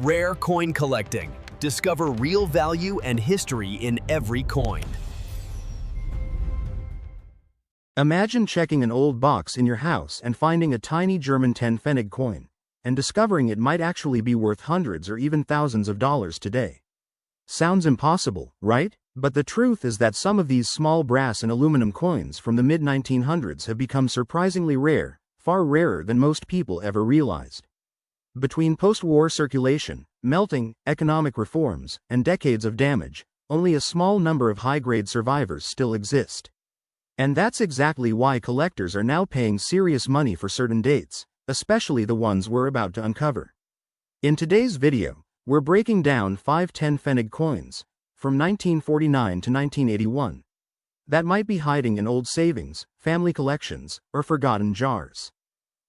Rare coin collecting. Discover real value and history in every coin. Imagine checking an old box in your house and finding a tiny German 10 Pfennig coin, and discovering it might actually be worth hundreds or even thousands of dollars today. Sounds impossible, right? But the truth is that some of these small brass and aluminum coins from the mid-1900s have become surprisingly rare, far rarer than most people ever realized. Between post-war circulation, melting, economic reforms, and decades of damage, only a small number of high-grade survivors still exist. And that's exactly why collectors are now paying serious money for certain dates, especially the ones we're about to uncover. In today's video, we're breaking down 5 10 Pfennig coins, from 1949 to 1981, that might be hiding in old savings, family collections, or forgotten jars.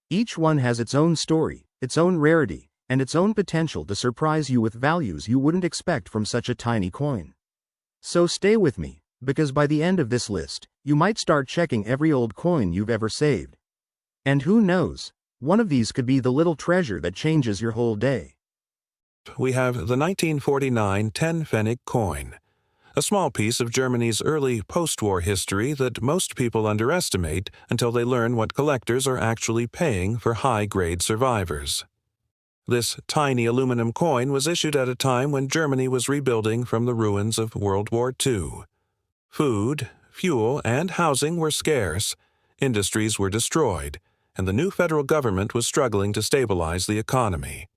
Each one has its own story, its own rarity, and its own potential to surprise you with values you wouldn't expect from such a tiny coin. So stay with me, because by the end of this list, you might start checking every old coin you've ever saved. And who knows, one of these could be the little treasure that changes your whole day. We have the 1949 10 Pfennig coin, a small piece of Germany's early post-war history that most people underestimate until they learn what collectors are actually paying for high-grade survivors. This tiny aluminum coin was issued at a time when Germany was rebuilding from the ruins of World War II. Food, fuel, and housing were scarce, industries were destroyed, and the new federal government was struggling to stabilize the economy.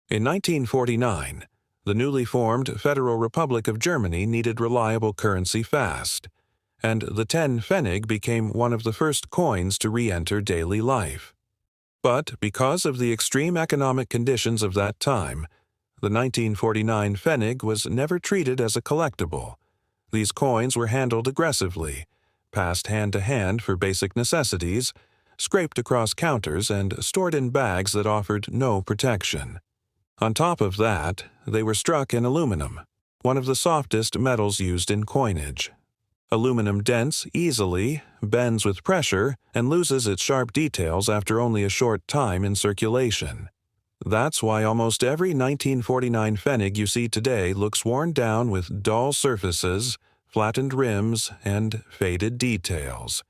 In 1949, the newly formed Federal Republic of Germany needed reliable currency fast, and the 10 Pfennig became one of the first coins to re-enter daily life. But because of the extreme economic conditions of that time, the 1949 Pfennig was never treated as a collectible. These coins were handled aggressively, passed hand to hand for basic necessities, scraped across counters, and stored in bags that offered no protection. On top of that, they were struck in aluminum, one of the softest metals used in coinage. Aluminum dents easily, bends with pressure, and loses its sharp details after only a short time in circulation. That's why almost every 1949 Pfennig you see today looks worn down with dull surfaces, flattened rims, and faded details.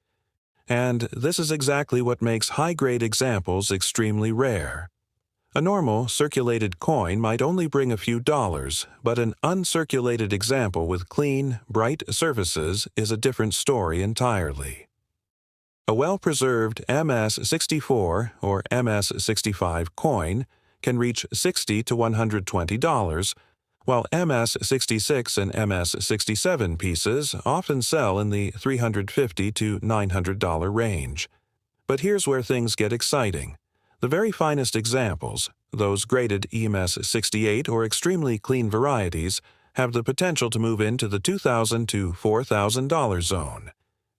And this is exactly what makes high-grade examples extremely rare. A normal, circulated coin might only bring a few dollars, but an uncirculated example with clean, bright surfaces is a different story entirely. A well-preserved MS-64 or MS-65 coin can reach $60 to $120, while MS-66 and MS-67 pieces often sell in the $350 to $900 range. But here's where things get exciting. The very finest examples, those graded EMS-68 or extremely clean varieties, have the potential to move into the $2,000 to $4,000 zone.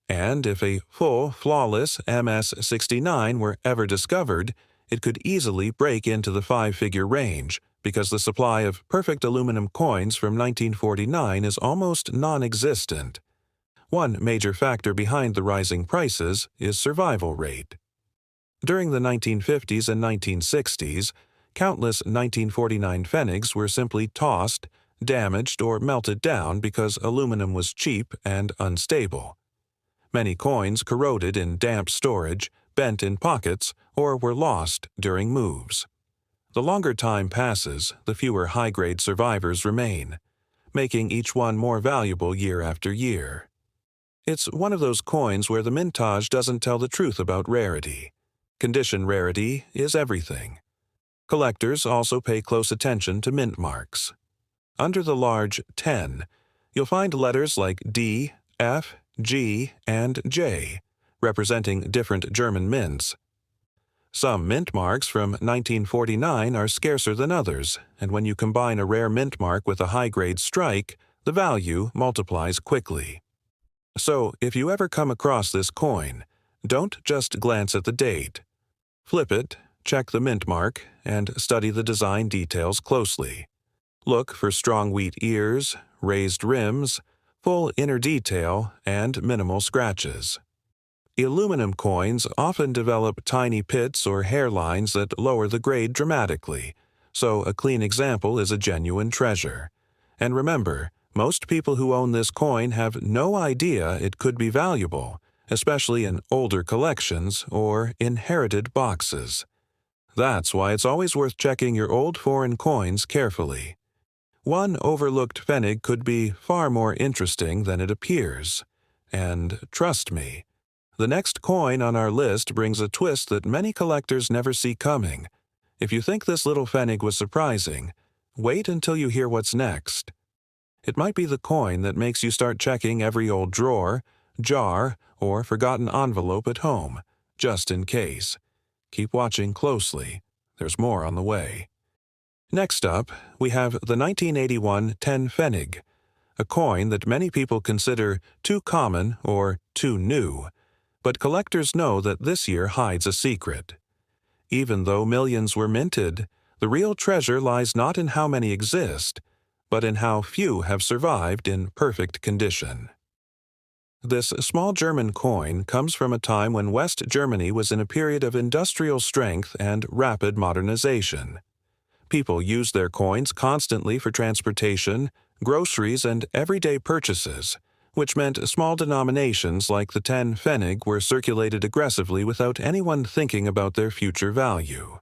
And if a full, flawless MS-69 were ever discovered, it could easily break into the five-figure range, because the supply of perfect aluminum coins from 1949 is almost non-existent. One major factor behind the rising prices is survival rate. During the 1950s and 1960s, countless 1949 Pfennigs were simply tossed, damaged, or melted down because aluminum was cheap and unstable. Many coins corroded in damp storage, bent in pockets, or were lost during moves. The longer time passes, the fewer high-grade survivors remain, making each one more valuable year after year. It's one of those coins where the mintage doesn't tell the truth about rarity. Condition rarity is everything. Collectors also pay close attention to mint marks. Under the large 10, you'll find letters like D, F, G, and J, representing different German mints. Some mint marks from 1949 are scarcer than others, and when you combine a rare mint mark with a high-grade strike, the value multiplies quickly. So, if you ever come across this coin, don't just glance at the date. Flip it, check the mint mark, and study the design details closely. Look for strong wheat ears, raised rims, full inner detail, and minimal scratches. Aluminum coins often develop tiny pits or hairlines that lower the grade dramatically, so a clean example is a genuine treasure. And remember, most people who own this coin have no idea it could be valuable, especially in older collections or inherited boxes. That's why it's always worth checking your old foreign coins carefully. One overlooked Pfennig could be far more interesting than it appears. And trust me, the next coin on our list brings a twist that many collectors never see coming. If you think this little Pfennig was surprising, wait until you hear what's next. It might be the coin that makes you start checking every old drawer, jar, or forgotten envelope at home, just in case. Keep watching closely. There's more on the way. Next up, we have the 1981 10 Pfennig, a coin that many people consider too common or too new, but collectors know that this year hides a secret. Even though millions were minted, the real treasure lies not in how many exist, but in how few have survived in perfect condition. This small German coin comes from a time when West Germany was in a period of industrial strength and rapid modernization. People used their coins constantly for transportation, groceries, and everyday purchases, which meant small denominations like the 10 Pfennig were circulated aggressively without anyone thinking about their future value.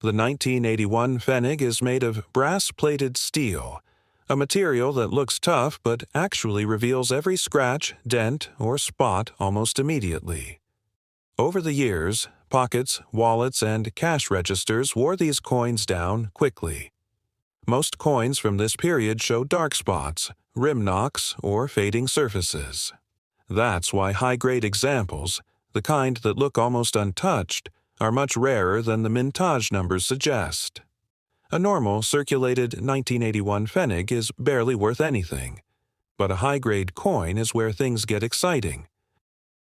The 1981 Pfennig is made of brass-plated steel, a material that looks tough but actually reveals every scratch, dent, or spot almost immediately. Over the years, pockets, wallets, and cash registers wore these coins down quickly. Most coins from this period show dark spots, rim knocks, or fading surfaces. That's why high-grade examples, the kind that look almost untouched, are much rarer than the mintage numbers suggest. A normal circulated 1981 Pfennig is barely worth anything, but a high-grade coin is where things get exciting.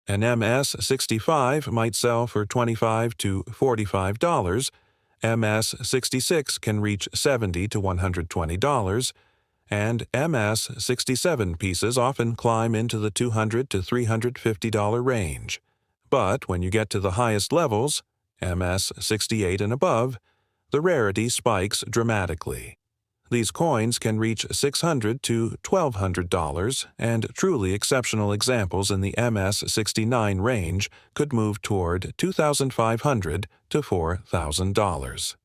An MS-65 might sell for $25 to $45, MS-66 can reach $70 to $120, and MS-67 pieces often climb into the $200 to $350 range. But when you get to the highest levels, MS-68 and above, the rarity spikes dramatically. These coins can reach $600 to $1,200, and truly exceptional examples in the MS-69 range could move toward $2,500 to $4,000.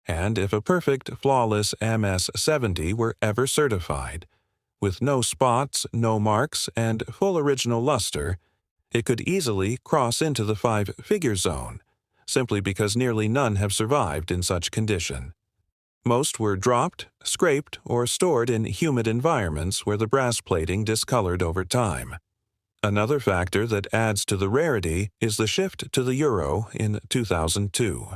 And if a perfect, flawless MS-70 were ever certified, with no spots, no marks, and full original luster, it could easily cross into the five-figure zone, simply because nearly none have survived in such condition. Most were dropped, scraped, or stored in humid environments where the brass plating discolored over time. Another factor that adds to the rarity is the shift to the euro in 2002.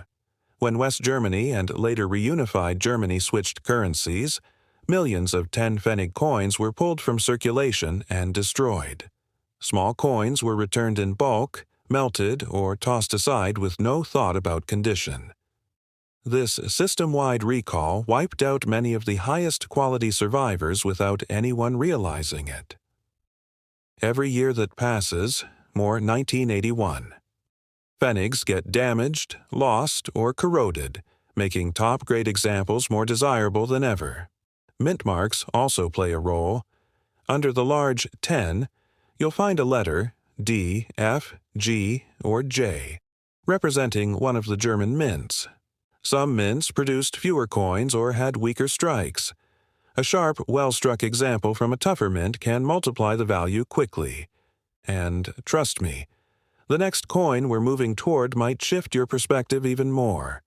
When West Germany and later reunified Germany switched currencies, millions of 10 Pfennig coins were pulled from circulation and destroyed. Small coins were returned in bulk, melted, or tossed aside with no thought about condition. This system-wide recall wiped out many of the highest-quality survivors without anyone realizing it. Every year that passes, more 1981. Pfennigs get damaged, lost, or corroded, making top-grade examples more desirable than ever. Mint marks also play a role. Under the large 10, you'll find a letter, D, F, G, or J, representing one of the German mints. Some mints produced fewer coins or had weaker strikes. A sharp, well-struck example from a tougher mint can multiply the value quickly. And trust me, the next coin we're moving toward might shift your perspective even more.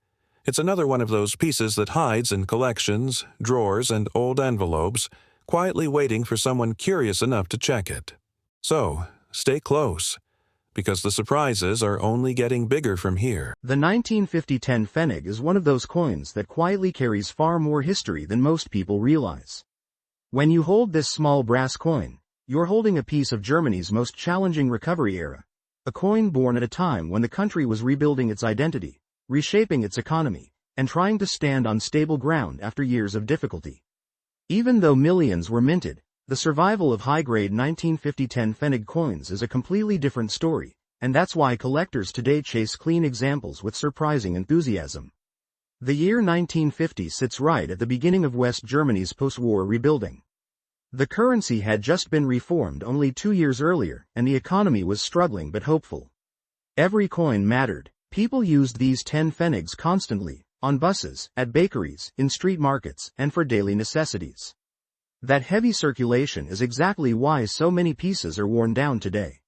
It's another one of those pieces that hides in collections, drawers, and old envelopes, quietly waiting for someone curious enough to check it. So, stay close, because the surprises are only getting bigger from here. The 1950 10 Pfennig is one of those coins that quietly carries far more history than most people realize. When you hold this small brass coin, you're holding a piece of Germany's most challenging recovery era, a coin born at a time when the country was rebuilding its identity, reshaping its economy, and trying to stand on stable ground after years of difficulty. Even though millions were minted, the survival of high-grade 1950 10 Pfennig coins is a completely different story, and that's why collectors today chase clean examples with surprising enthusiasm. The year 1950 sits right at the beginning of West Germany's post-war rebuilding. The currency had just been reformed only 2 years earlier, and the economy was struggling but hopeful. Every coin mattered. People used these 10 pfennigs constantly, on buses, at bakeries, in street markets, and for daily necessities. That heavy circulation is exactly why so many pieces are worn down today.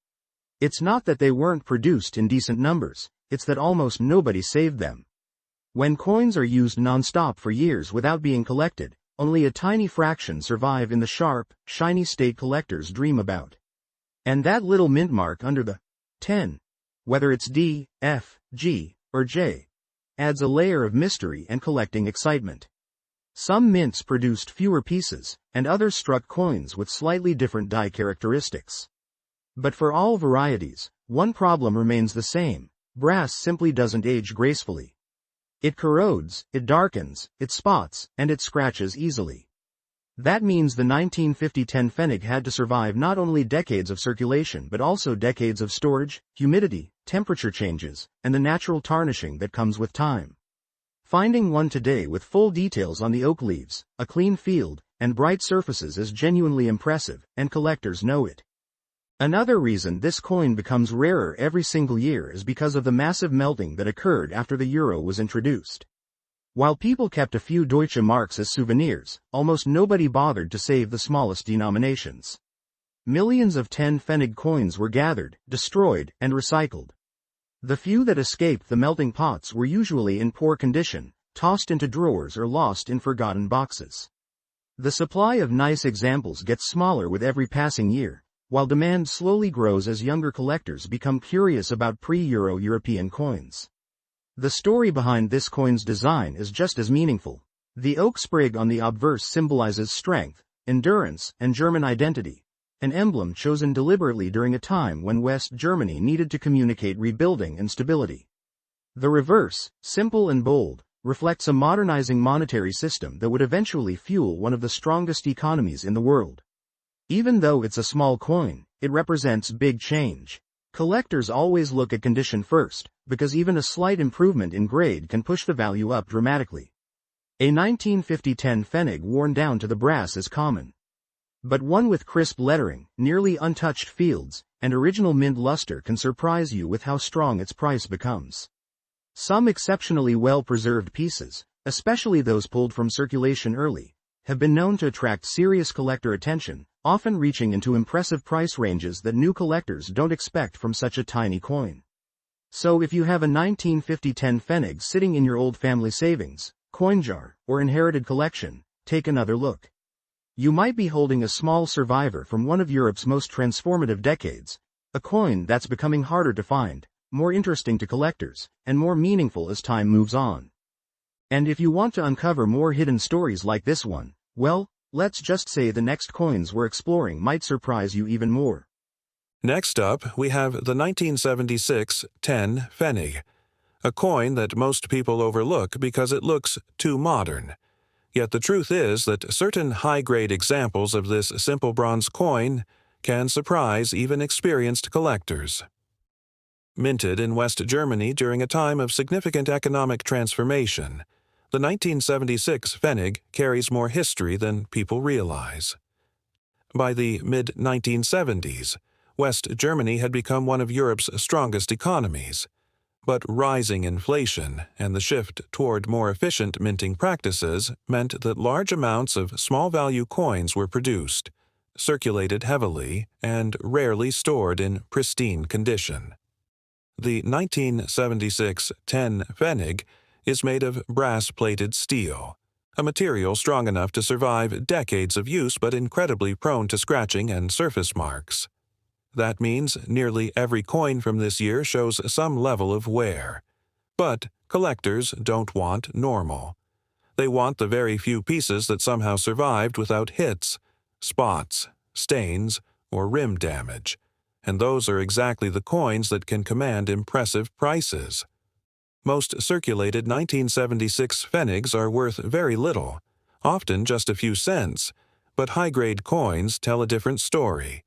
It's not that they weren't produced in decent numbers, it's that almost nobody saved them. When coins are used non-stop for years without being collected, only a tiny fraction survive in the sharp, shiny state collectors dream about. And that little mint mark under the 10, whether it's D, F, G, or J, adds a layer of mystery and collecting excitement. Some mints produced fewer pieces, and others struck coins with slightly different die characteristics. But for all varieties, one problem remains the same: brass simply doesn't age gracefully. It corrodes, it darkens, it spots, and it scratches easily. That means the 1950 10 pfennig had to survive not only decades of circulation but also decades of storage, humidity, temperature changes, and the natural tarnishing that comes with time. Finding one today with full details on the oak leaves, a clean field, and bright surfaces is genuinely impressive, and collectors know it. Another reason this coin becomes rarer every single year is because of the massive melting that occurred after the euro was introduced. While people kept a few Deutsche Marks as souvenirs, almost nobody bothered to save the smallest denominations. Millions of 10 pfennig coins were gathered, destroyed, and recycled. The few that escaped the melting pots were usually in poor condition, tossed into drawers or lost in forgotten boxes. The supply of nice examples gets smaller with every passing year, while demand slowly grows as younger collectors become curious about pre-Euro European coins. The story behind this coin's design is just as meaningful. The oak sprig on the obverse symbolizes strength, endurance, and German identity, an emblem chosen deliberately during a time when West Germany needed to communicate rebuilding and stability. The reverse, simple and bold, reflects a modernizing monetary system that would eventually fuel one of the strongest economies in the world. Even though it's a small coin, it represents big change. Collectors always look at condition first, because even a slight improvement in grade can push the value up dramatically. A 1950 10 pfennig worn down to the brass is common. But one with crisp lettering, nearly untouched fields, and original mint luster can surprise you with how strong its price becomes. Some exceptionally well-preserved pieces, especially those pulled from circulation early, have been known to attract serious collector attention, often reaching into impressive price ranges that new collectors don't expect from such a tiny coin. So if you have a 1950 10 pfennig sitting in your old family savings, coin jar, or inherited collection, take another look. You might be holding a small survivor from one of Europe's most transformative decades, a coin that's becoming harder to find, more interesting to collectors, and more meaningful as time moves on. And if you want to uncover more hidden stories like this one, well, let's just say the next coins we're exploring might surprise you even more. Next up, we have the 1976 10 pfennig, a coin that most people overlook because it looks too modern. Yet the truth is that certain high-grade examples of this simple bronze coin can surprise even experienced collectors. Minted in West Germany during a time of significant economic transformation, the 1976 pfennig carries more history than people realize. By the mid-1970s, West Germany had become one of Europe's strongest economies, but rising inflation and the shift toward more efficient minting practices meant that large amounts of small-value coins were produced, circulated heavily, and rarely stored in pristine condition. The 1976 10 pfennig is made of brass-plated steel, a material strong enough to survive decades of use but incredibly prone to scratching and surface marks. That means nearly every coin from this year shows some level of wear. But collectors don't want normal. They want the very few pieces that somehow survived without hits, spots, stains, or rim damage. And those are exactly the coins that can command impressive prices. Most circulated 1976 pfennigs are worth very little, often just a few cents, but high-grade coins tell a different story.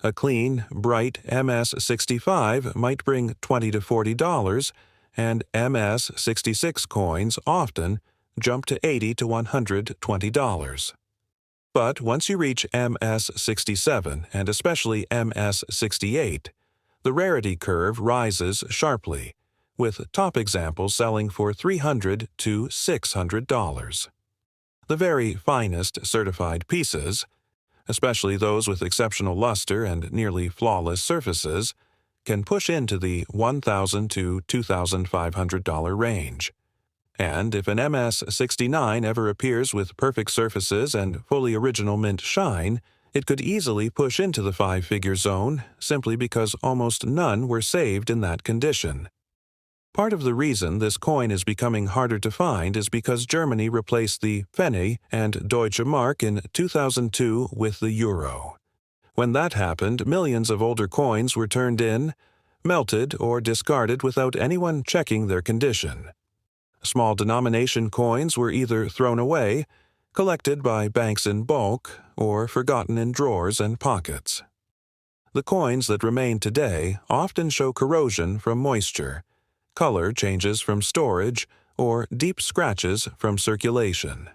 A clean, bright MS-65 might bring $20 to $40, and MS-66 coins often jump to $80 to $120. But once you reach MS-67 and especially MS-68, the rarity curve rises sharply, with top examples selling for $300 to $600. The very finest certified pieces, especially those with exceptional luster and nearly flawless surfaces, can push into the $1,000 to $2,500 range. And if an MS-69 ever appears with perfect surfaces and fully original mint shine, it could easily push into the five-figure zone simply because almost none were saved in that condition. Part of the reason this coin is becoming harder to find is because Germany replaced the Pfennig and Deutsche Mark in 2002 with the euro. When that happened, millions of older coins were turned in, melted, or discarded without anyone checking their condition. Small denomination coins were either thrown away, collected by banks in bulk, or forgotten in drawers and pockets. The coins that remain today often show corrosion from moisture, color changes from storage, or deep scratches from circulation.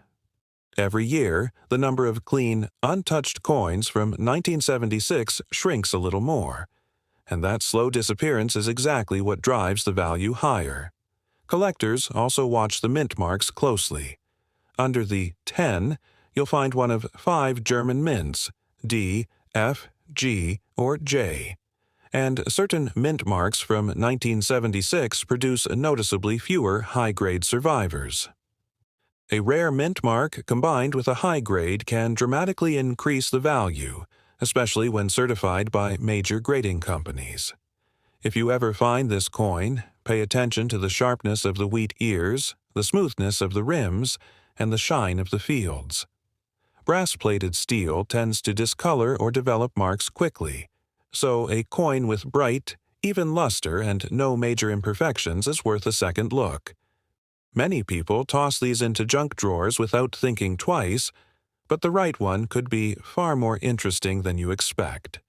Every year, the number of clean, untouched coins from 1976 shrinks a little more, and that slow disappearance is exactly what drives the value higher. Collectors also watch the mint marks closely. Under the 10, you'll find one of 5 German mints, D, F, G, or J. And certain mint marks from 1976 produce noticeably fewer high-grade survivors. A rare mint mark combined with a high grade can dramatically increase the value, especially when certified by major grading companies. If you ever find this coin, pay attention to the sharpness of the wheat ears, the smoothness of the rims, and the shine of the fields. Brass-plated steel tends to discolor or develop marks quickly, so a coin with bright, even luster and no major imperfections is worth a second look. Many people toss these into junk drawers without thinking twice, but the right one could be far more interesting than you expect.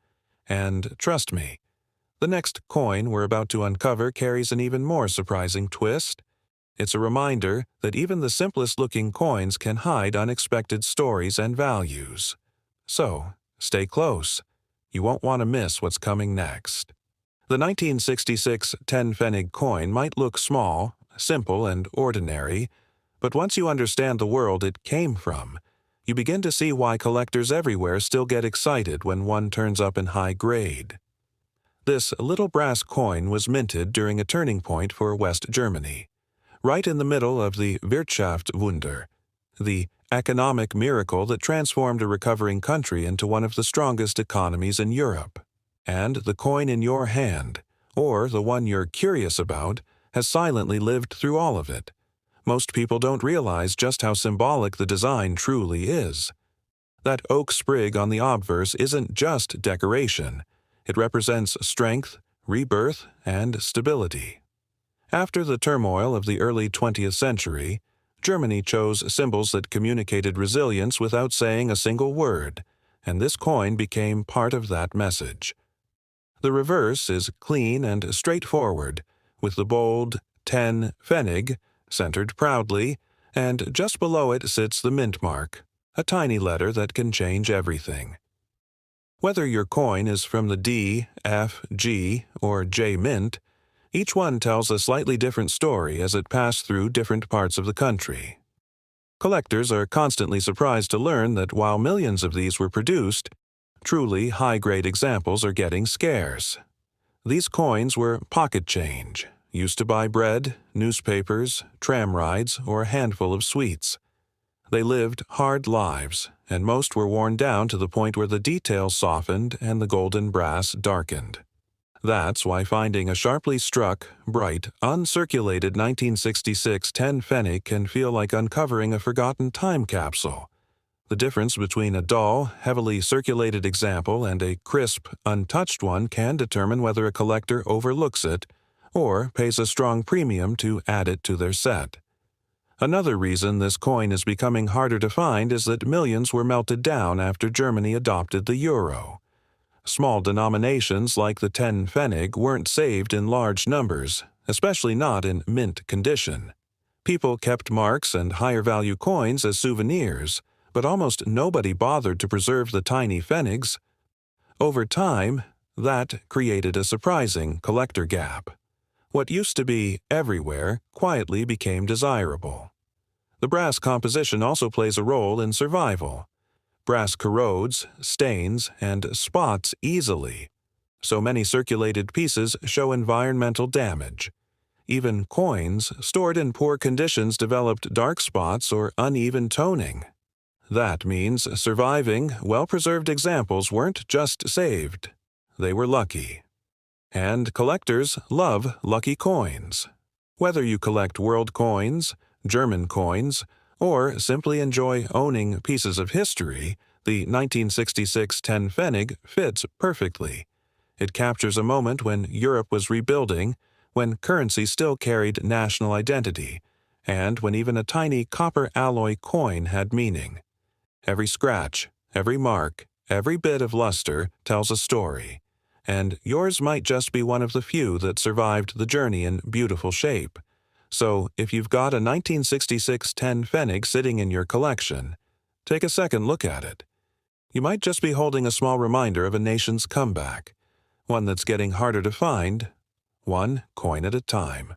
And trust me, the next coin we're about to uncover carries an even more surprising twist. It's a reminder that even the simplest-looking coins can hide unexpected stories and values. So, stay close. You won't want to miss what's coming next. The 1966 10 Pfennig coin might look small, simple, and ordinary, but once you understand the world it came from, you begin to see why collectors everywhere still get excited when one turns up in high grade. This little brass coin was minted during a turning point for West Germany, right in the middle of the Wirtschaftswunder, the economic miracle that transformed a recovering country into one of the strongest economies in Europe. And the coin in your hand, or the one you're curious about, has silently lived through all of it. Most people don't realize just how symbolic the design truly is. That oak sprig on the obverse isn't just decoration. It represents strength, rebirth, and stability. After the turmoil of the early 20th century, Germany chose symbols that communicated resilience without saying a single word, and this coin became part of that message. The reverse is clean and straightforward, with the bold 10 Pfennig centered proudly, and just below it sits the mint mark, a tiny letter that can change everything. Whether your coin is from the D, F, G, or J mint, each one tells a slightly different story as it passed through different parts of the country. Collectors are constantly surprised to learn that while millions of these were produced, truly high-grade examples are getting scarce. These coins were pocket change, used to buy bread, newspapers, tram rides, or a handful of sweets. They lived hard lives, and most were worn down to the point where the details softened and the golden brass darkened. That's why finding a sharply struck, bright, uncirculated 1966 10 Pfennig can feel like uncovering a forgotten time capsule. The difference between a dull, heavily circulated example and a crisp, untouched one can determine whether a collector overlooks it or pays a strong premium to add it to their set. Another reason this coin is becoming harder to find is that millions were melted down after Germany adopted the euro. Small denominations like the 10 Pfennig weren't saved in large numbers, especially not in mint condition. People kept marks and higher-value coins as souvenirs, but almost nobody bothered to preserve the tiny pfennigs. Over time, that created a surprising collector gap. What used to be everywhere quietly became desirable. The brass composition also plays a role in survival. Brass corrodes, stains, and spots easily, so many circulated pieces show environmental damage. Even coins stored in poor conditions developed dark spots or uneven toning. That means surviving, well-preserved examples weren't just saved, they were lucky. And collectors love lucky coins. Whether you collect world coins, German coins, or simply enjoy owning pieces of history, the 1966 10 Pfennig fits perfectly. It captures a moment when Europe was rebuilding, when currency still carried national identity, and when even a tiny copper alloy coin had meaning. Every scratch, every mark, every bit of luster tells a story, and yours might just be one of the few that survived the journey in beautiful shape. So, if you've got a 1966 10 Pfennig sitting in your collection, take a second look at it. You might just be holding a small reminder of a nation's comeback, one that's getting harder to find, one coin at a time.